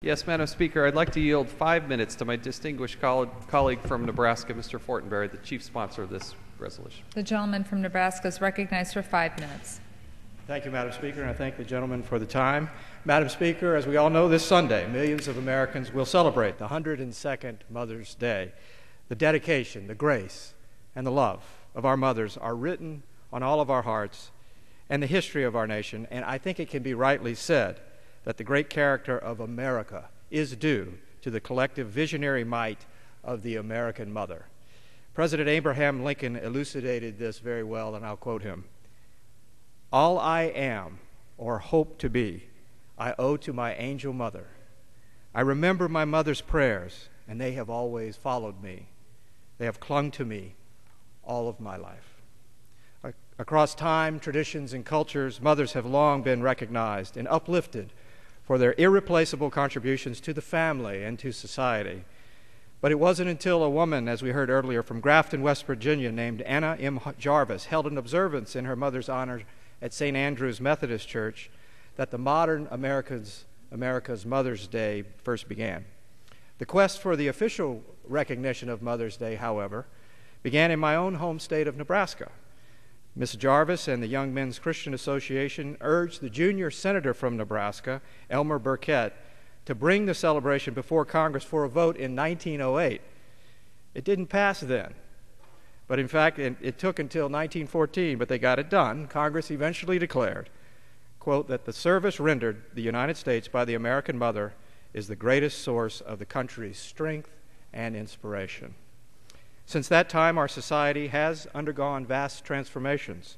Yes, Madam Speaker, I'd like to yield 5 minutes to my distinguished colleague from Nebraska, Mr. Fortenberry, the chief sponsor of this resolution. The gentleman from Nebraska is recognized for 5 minutes. Thank you, Madam Speaker, and I thank the gentleman for the time. Madam Speaker, as we all know, this Sunday, millions of Americans will celebrate the 102nd Mother's Day. The dedication, the grace, and the love of our mothers are written on all of our hearts and the history of our nation, and I think it can be rightly said that the great character of America is due to the collective visionary might of the American mother. President Abraham Lincoln elucidated this very well, and I'll quote him. "All I am or hope to be, I owe to my angel mother. I remember my mother's prayers, and they have always followed me. They have clung to me all of my life." Across time, traditions, and cultures, mothers have long been recognized and uplifted for their irreplaceable contributions to the family and to society. But it wasn't until a woman, as we heard earlier, from Grafton, West Virginia, named Anna M. Jarvis, held an observance in her mother's honor at St. Andrew's Methodist Church, that the modern America's Mother's Day first began. The quest for the official recognition of Mother's Day, however, began in my own home state of Nebraska. Ms. Jarvis and the Young Men's Christian Association urged the junior senator from Nebraska, Elmer Burkett, to bring the celebration before Congress for a vote in 1908. It didn't pass then, but in fact, it took until 1914, but they got it done. Congress eventually declared, quote, that the service rendered the United States by the American mother is the greatest source of the country's strength and inspiration. Since that time, our society has undergone vast transformations,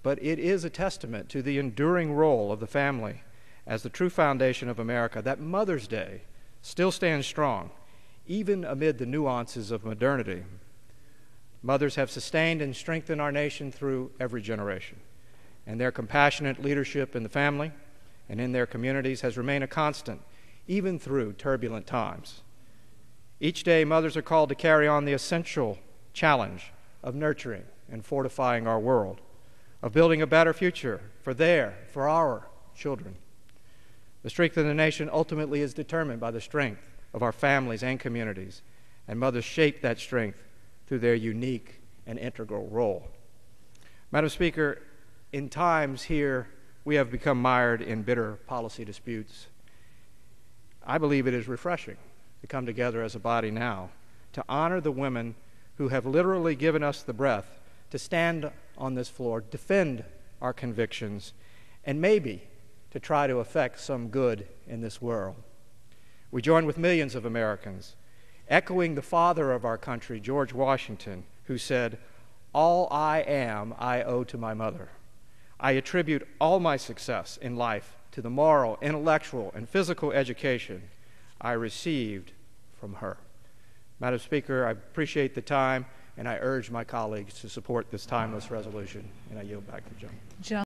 but it is a testament to the enduring role of the family as the true foundation of America that Mother's Day still stands strong, even amid the nuances of modernity. Mothers have sustained and strengthened our nation through every generation, and their compassionate leadership in the family and in their communities has remained a constant, even through turbulent times. Each day, mothers are called to carry on the essential challenge of nurturing and fortifying our world, of building a better future for our children. The strength of the nation ultimately is determined by the strength of our families and communities, and mothers shape that strength through their unique and integral role. Madam Speaker, in times here we have become mired in bitter policy disputes. I believe it is refreshing to come together as a body now to honor the women who have literally given us the breath to stand on this floor, defend our convictions, and maybe to try to effect some good in this world. We join with millions of Americans, echoing the father of our country, George Washington, who said, "All I am, I owe to my mother. I attribute all my success in life to the moral, intellectual, and physical education I received from her." Madam Speaker, I appreciate the time, and I urge my colleagues to support this timeless resolution, and I yield back to the gentleman.